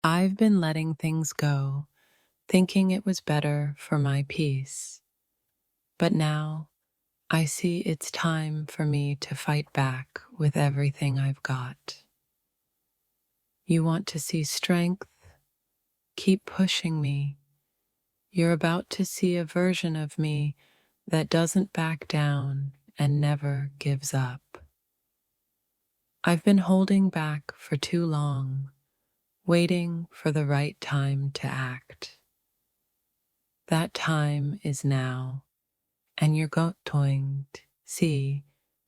I've been letting things go, thinking it was better for my peace. But now I see it's time for me to fight back with everything I've got. You want to see strength? Keep pushing me. You're about to see a version of me that doesn't back down and never gives up. I've been holding back for too long, waiting for the right time to act. That time is now, and you're going to see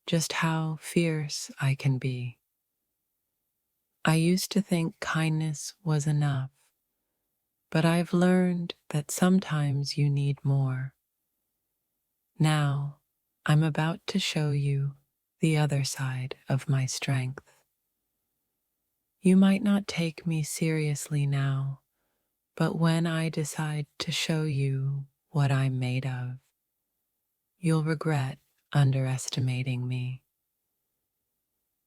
just how fierce I can be. I used to think kindness was enough, but I've learned that sometimes you need more. Now, I'm about to show you the other side of my strength. You might not take me seriously now, but when I decide to show you what I'm made of, you'll regret underestimating me.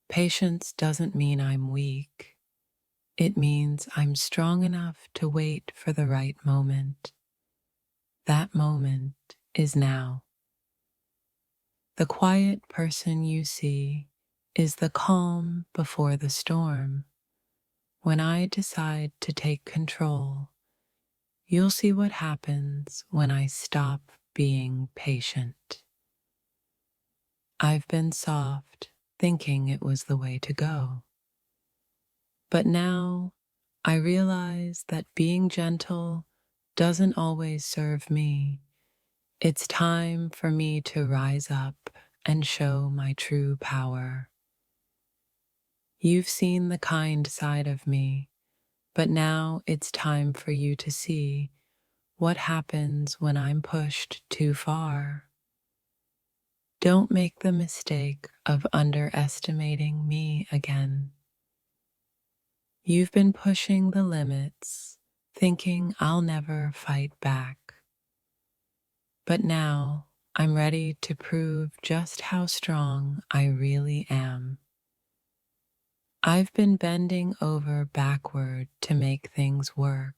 Patience doesn't mean I'm weak. It means I'm strong enough to wait for the right moment. That moment is now. The quiet person you see is the calm before the storm. When I decide to take control, you'll see what happens when I stop being patient. I've been soft, thinking it was the way to go. But now I realize that being gentle doesn't always serve me. It's time for me to rise up and show my true power. You've seen the kind side of me, but now it's time for you to see what happens when I'm pushed too far. Don't make the mistake of underestimating me again. You've been pushing the limits, thinking I'll never fight back. But now I'm ready to prove just how strong I really am. I've been bending over backward to make things work.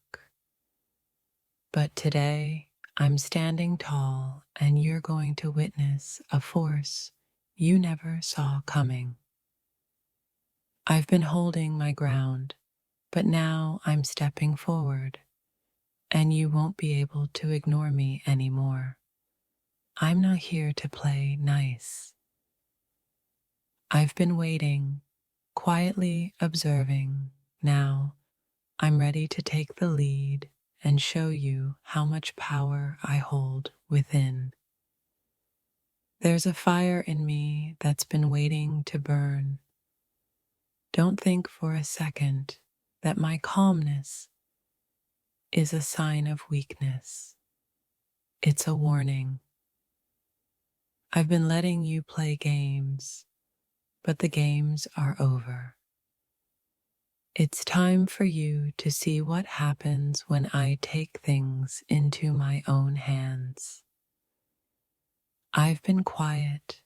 But today I'm standing tall and you're going to witness a force you never saw coming. I've been holding my ground, but now I'm stepping forward, and you won't be able to ignore me anymore. I'm not here to play nice. I've been waiting, quietly observing. Now I'm ready to take the lead and show you how much power I hold within. There's a fire in me that's been waiting to burn. Don't think for a second that my calmness is a sign of weakness. It's a warning. I've been letting you play games, but the games are over. It's time for you to see what happens when I take things into my own hands. I've been quiet,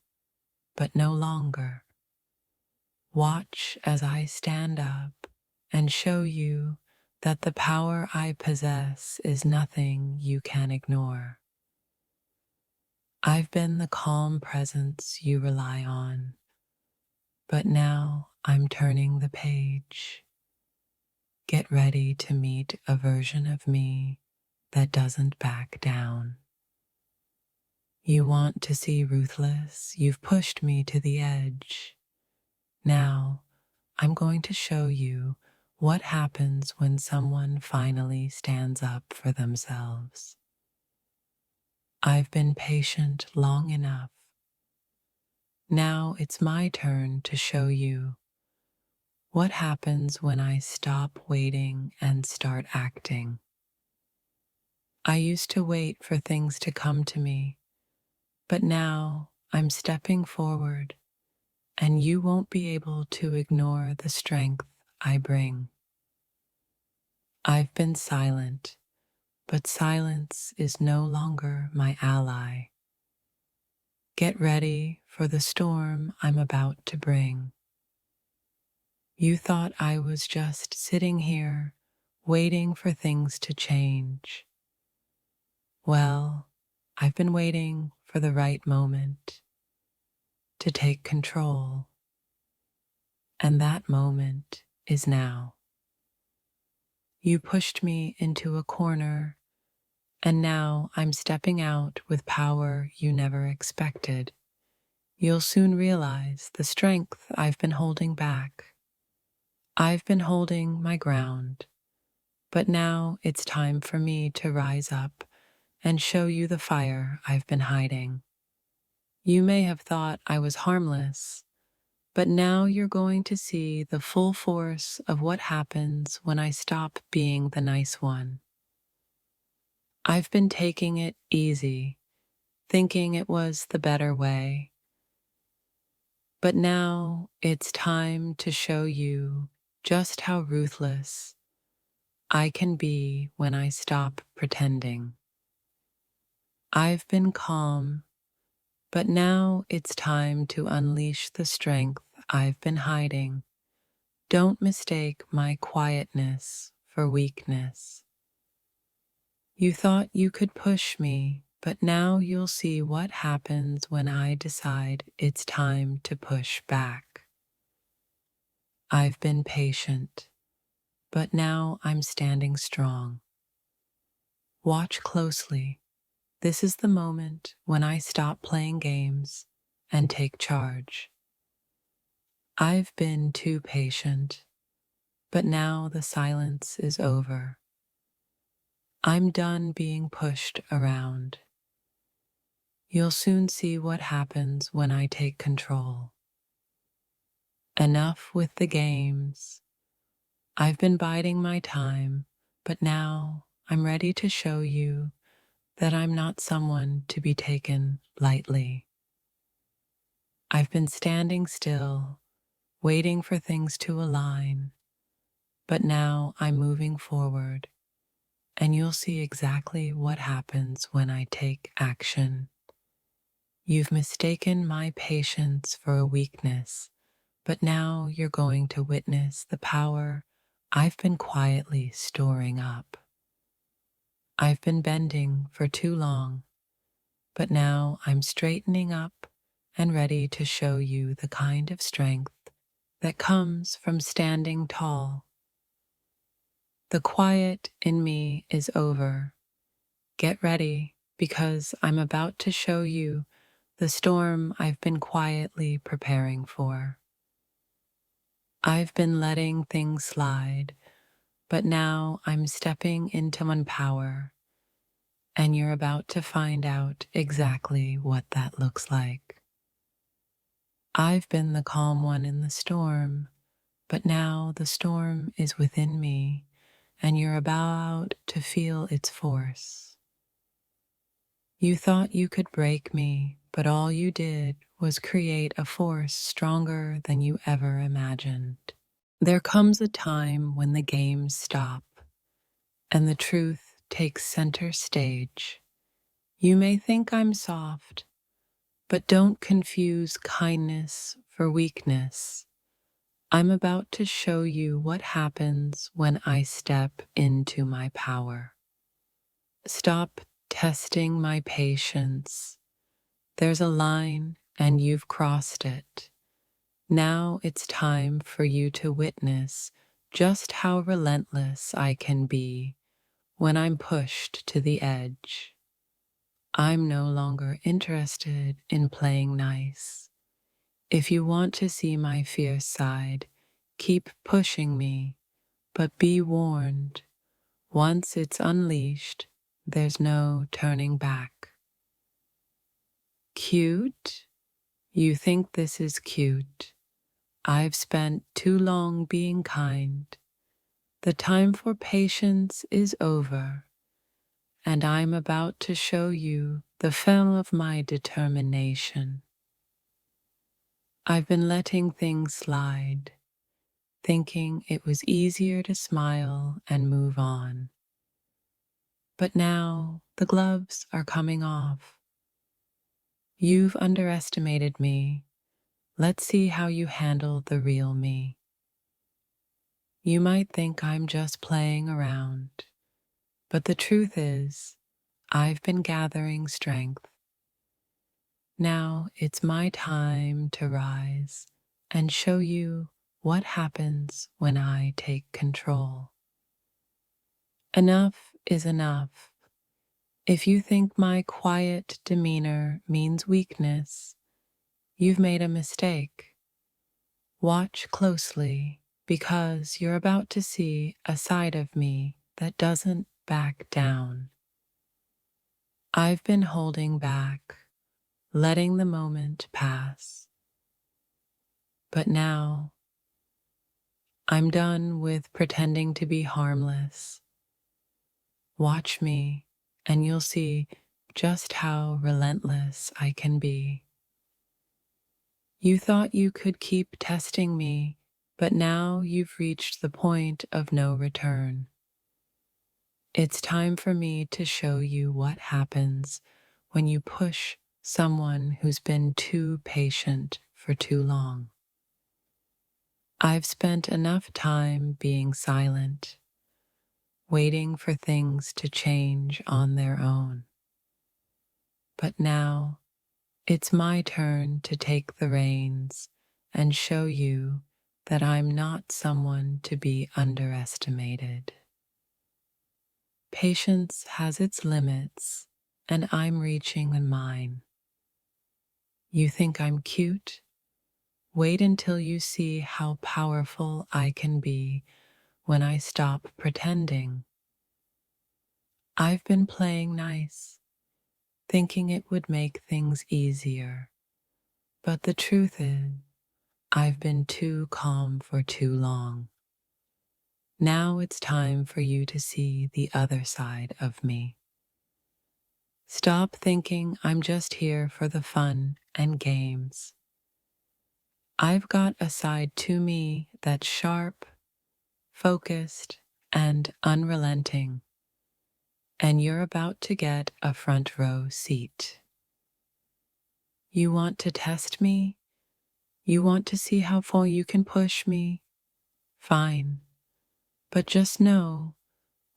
but no longer. Watch as I stand up and show you that the power I possess is nothing you can ignore. I've been the calm presence you rely on, but now I'm turning the page. Get ready to meet a version of me that doesn't back down. You want to see ruthless? You've pushed me to the edge. Now, I'm going to show you what happens when someone finally stands up for themselves. I've been patient long enough. Now it's my turn to show you what happens when I stop waiting and start acting. I used to wait for things to come to me, but now I'm stepping forward, and you won't be able to ignore the strength I bring. I've been silent, but silence is no longer my ally. Get ready for the storm I'm about to bring. You thought I was just sitting here waiting for things to change. Well, I've been waiting for the right moment to take control, and that moment is now. You pushed me into a corner, and now I'm stepping out with power you never expected. You'll soon realize the strength I've been holding back. I've been holding my ground, but now it's time for me to rise up and show you the fire I've been hiding. You may have thought I was harmless, but now you're going to see the full force of what happens when I stop being the nice one. I've been taking it easy, thinking it was the better way. But now it's time to show you just how ruthless I can be when I stop pretending. I've been calm, but now it's time to unleash the strength I've been hiding. Don't mistake my quietness for weakness. You thought you could push me, but now you'll see what happens when I decide it's time to push back. I've been patient, but now I'm standing strong. Watch closely. This is the moment when I stop playing games and take charge. I've been too patient, but now the silence is over. I'm done being pushed around. You'll soon see what happens when I take control. Enough with the games. I've been biding my time, but now I'm ready to show you that I'm not someone to be taken lightly. I've been standing still, waiting for things to align, but now I'm moving forward, and you'll see exactly what happens when I take action. You've mistaken my patience for a weakness, but now you're going to witness the power I've been quietly storing up. I've been bending for too long, but now I'm straightening up and ready to show you the kind of strength that comes from standing tall. The quiet in me is over. Get ready, because I'm about to show you the storm I've been quietly preparing for. I've been letting things slide, but now I'm stepping into my power, and you're about to find out exactly what that looks like. I've been the calm one in the storm, but now the storm is within me, and you're about to feel its force. You thought you could break me, but all you did was create a force stronger than you ever imagined. There comes a time when the games stop, and the truth takes center stage. You may think I'm soft, but don't confuse kindness for weakness. I'm about to show you what happens when I step into my power. Stop testing my patience. There's a line and you've crossed it. Now it's time for you to witness just how relentless I can be when I'm pushed to the edge. I'm no longer interested in playing nice. If you want to see my fierce side, keep pushing me, but be warned, once it's unleashed, there's no turning back. Cute? You think this is cute? I've spent too long being kind. The time for patience is over, and I'm about to show you the fell of my determination. I've been letting things slide, thinking it was easier to smile and move on. But now the gloves are coming off. You've underestimated me. Let's see how you handle the real me. You might think I'm just playing around, but the truth is, I've been gathering strength. Now it's my time to rise and show you what happens when I take control. Enough is enough. If you think my quiet demeanor means weakness, you've made a mistake. Watch closely because you're about to see a side of me that doesn't back down. I've been holding back, letting the moment pass. But now I'm done with pretending to be harmless. Watch me, and you'll see just how relentless I can be. You thought you could keep testing me, but now you've reached the point of no return. It's time for me to show you what happens when you push someone who's been too patient for too long. I've spent enough time being silent, waiting for things to change on their own. But now it's my turn to take the reins and show you that I'm not someone to be underestimated. Patience has its limits, and I'm reaching mine. You think I'm cute? Wait until you see how powerful I can be when I stop pretending. I've been playing nice, thinking it would make things easier. But the truth is, I've been too calm for too long. Now it's time for you to see the other side of me. Stop thinking I'm just here for the fun and games. I've got a side to me that's sharp, focused, and unrelenting, and you're about to get a front row seat. You want to test me? You want to see how far you can push me? Fine. But just know,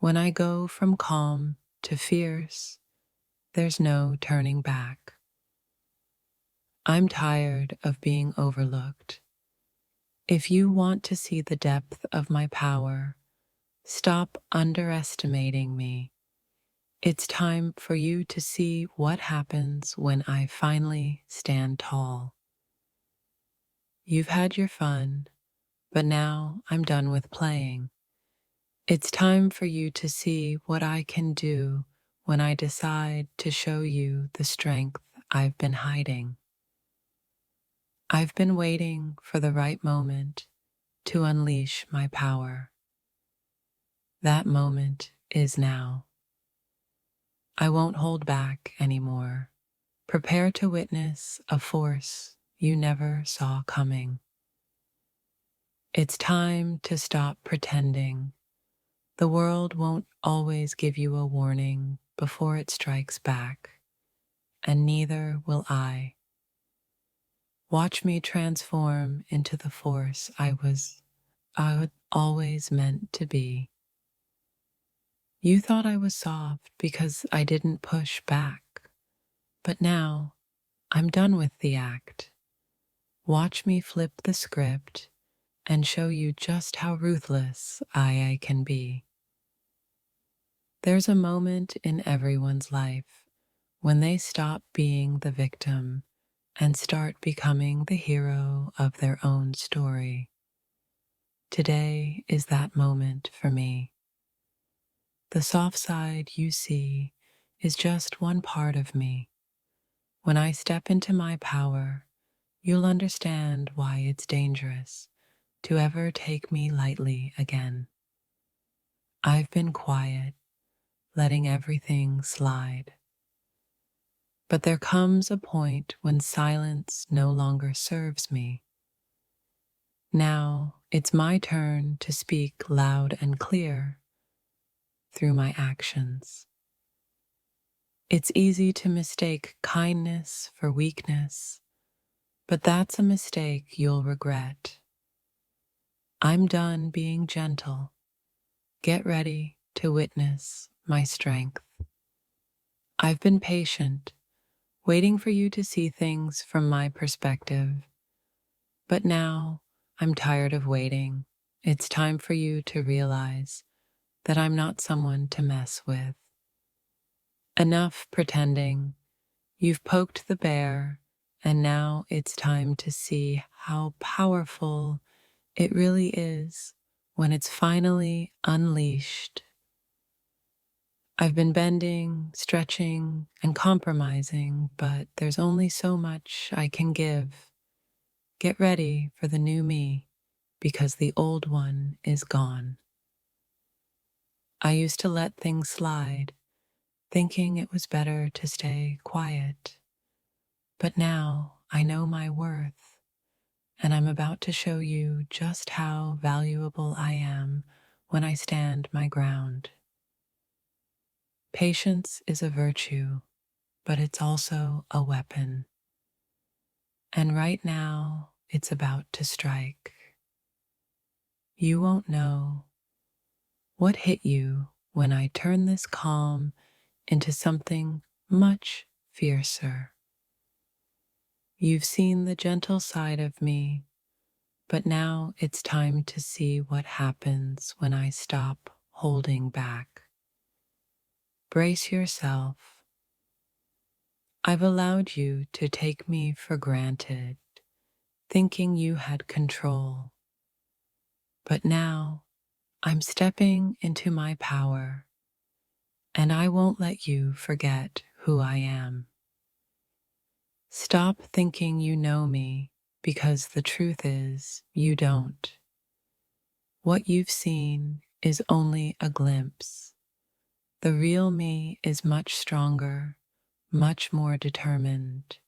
when I go from calm to fierce, there's no turning back. I'm tired of being overlooked. If you want to see the depth of my power, stop underestimating me. It's time for you to see what happens when I finally stand tall. You've had your fun, but now I'm done with playing. It's time for you to see what I can do when I decide to show you the strength I've been hiding. I've been waiting for the right moment to unleash my power. That moment is now. I won't hold back anymore. Prepare to witness a force you never saw coming. It's time to stop pretending. The world won't always give you a warning before it strikes back, and neither will I. Watch me transform into the force I always meant to be. You thought I was soft because I didn't push back, but now I'm done with the act. Watch me flip the script and show you just how ruthless I can be. There's a moment in everyone's life when they stop being the victim and start becoming the hero of their own story. Today is that moment for me. The soft side you see is just one part of me. When I step into my power, you'll understand why it's dangerous to ever take me lightly again. I've been quiet, letting everything slide. But there comes a point when silence no longer serves me. Now it's my turn to speak loud and clear through my actions. It's easy to mistake kindness for weakness, but that's a mistake you'll regret. I'm done being gentle. Get ready to witness my strength. I've been patient, waiting for you to see things from my perspective. But now I'm tired of waiting. It's time for you to realize that I'm not someone to mess with. Enough pretending. You've poked the bear, and now it's time to see how powerful it really is when it's finally unleashed. I've been bending, stretching, and compromising, but there's only so much I can give. Get ready for the new me, because the old one is gone. I used to let things slide, thinking it was better to stay quiet. But now I know my worth, and I'm about to show you just how valuable I am when I stand my ground. Patience is a virtue, but it's also a weapon. And right now, it's about to strike. You won't know what hit you when I turn this calm into something much fiercer. You've seen the gentle side of me, but now it's time to see what happens when I stop holding back. Brace yourself. I've allowed you to take me for granted, thinking you had control. But now I'm stepping into my power, and I won't let you forget who I am. Stop thinking you know me, because the truth is you don't. What you've seen is only a glimpse. The real me is much stronger, much more determined,